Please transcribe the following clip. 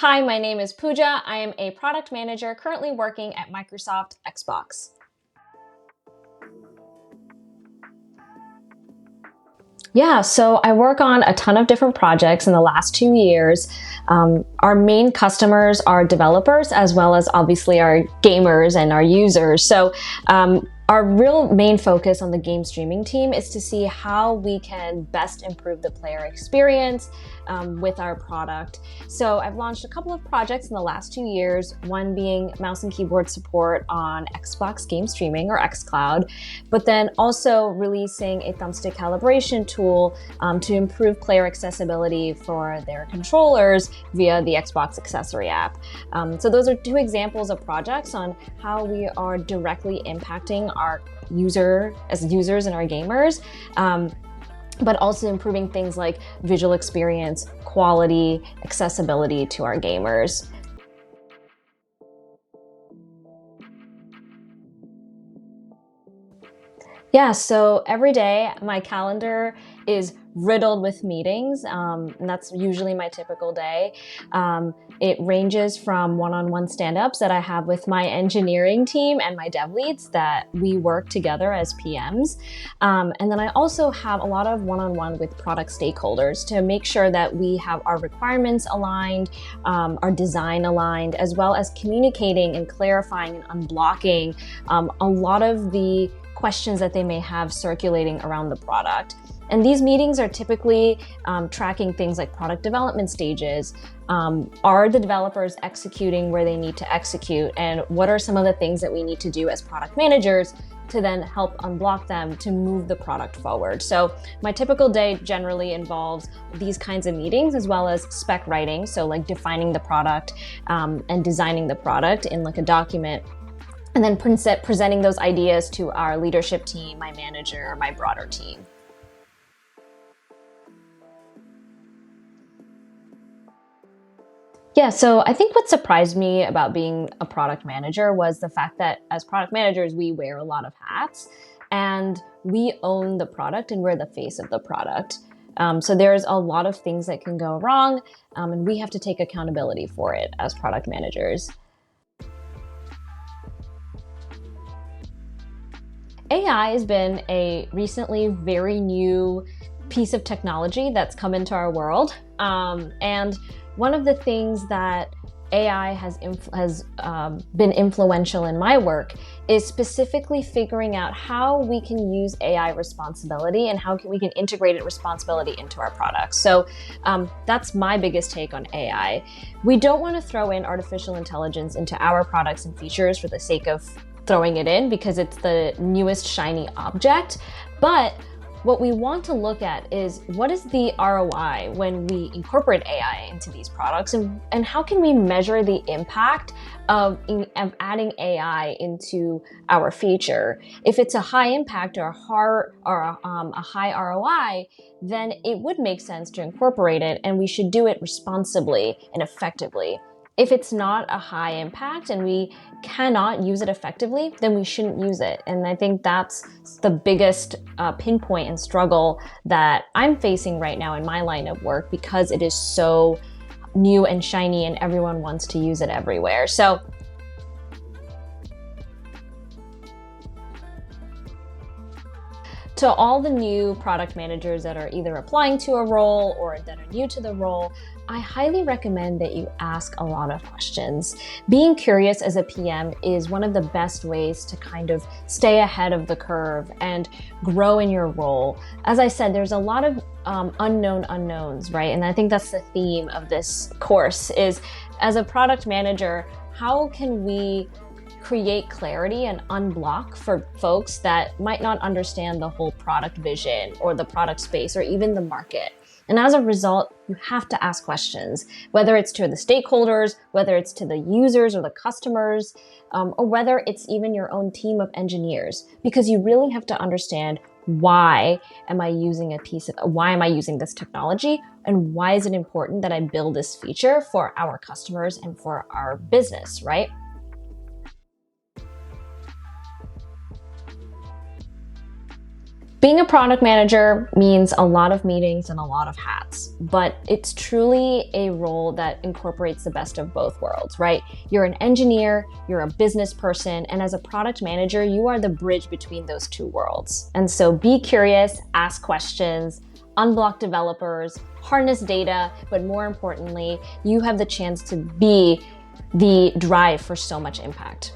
Hi, my name is Pooja. I am a product manager currently working at Microsoft Xbox. Yeah, so I work on a ton of different projects in the last 2 years. Our main customers are developers as well as obviously our gamers and our users. Our real main focus on the game streaming team is to see how we can best improve the player experience with our product. So I've launched a couple of projects in the last 2 years, one being mouse and keyboard support on Xbox game streaming or xCloud, but then also releasing a thumbstick calibration tool to improve player accessibility for their controllers via the Xbox accessory app. So those are two examples of projects on how we are directly impacting our users and our gamers, but also improving things like visual experience, quality, accessibility to our gamers. Yeah, so every day my calendar is riddled with meetings, and that's usually my typical day. It ranges from one-on-one stand-ups that I have with my engineering team and my dev leads that we work together as PMs. And then I also have a lot of one-on-one with product stakeholders to make sure that we have our requirements aligned, our design aligned, as well as communicating and clarifying and unblocking a lot of the questions that they may have circulating around the product. And these meetings are typically tracking things like product development stages. Are the developers executing where they need to execute? And what are some of the things that we need to do as product managers to then help unblock them to move the product forward? So my typical day generally involves these kinds of meetings as well as spec writing. So like defining the product and designing the product in like a document, and then presenting those ideas to our leadership team, my manager, my broader team. Yeah, so I think what surprised me about being a product manager was the fact that as product managers, we wear a lot of hats and we own the product and we're the face of the product. So there's a lot of things that can go wrong, and we have to take accountability for it as product managers. AI has been a recently very new piece of technology that's come into our world. And one of the things that AI has been influential in my work is specifically figuring out how we can use AI responsibility and how we can integrate it responsibility into our products. So that's my biggest take on AI. We don't want to throw in artificial intelligence into our products and features for the sake of throwing it in because it's the newest shiny object. But what we want to look at is what is the ROI when we incorporate AI into these products, and how can we measure the impact of adding AI into our feature? If it's a high impact or a high ROI, then it would make sense to incorporate it, and we should do it responsibly and effectively. If it's not a high impact and we cannot use it effectively, then we shouldn't use it. And I think that's the biggest pinpoint and struggle that I'm facing right now in my line of work because it is so new and shiny and everyone wants to use it everywhere. So to all the new product managers that are either applying to a role or that are new to the role, I highly recommend that you ask a lot of questions. Being curious as a PM is one of the best ways to kind of stay ahead of the curve and grow in your role. As I said, there's a lot of unknown unknowns, right? And I think that's the theme of this course is, as a product manager, how can we create clarity and unblock for folks that might not understand the whole product vision or the product space or even the market. And as a result, you have to ask questions, whether it's to the stakeholders, whether it's to the users or the customers, or whether it's even your own team of engineers, because you really have to understand why am I using this technology, and why is it important that I build this feature for our customers and for our business, right? Being a product manager means a lot of meetings and a lot of hats, but it's truly a role that incorporates the best of both worlds, right? You're an engineer, you're a business person, and as a product manager, you are the bridge between those two worlds. And so be curious, ask questions, unblock developers, harness data, but more importantly, you have the chance to be the drive for so much impact.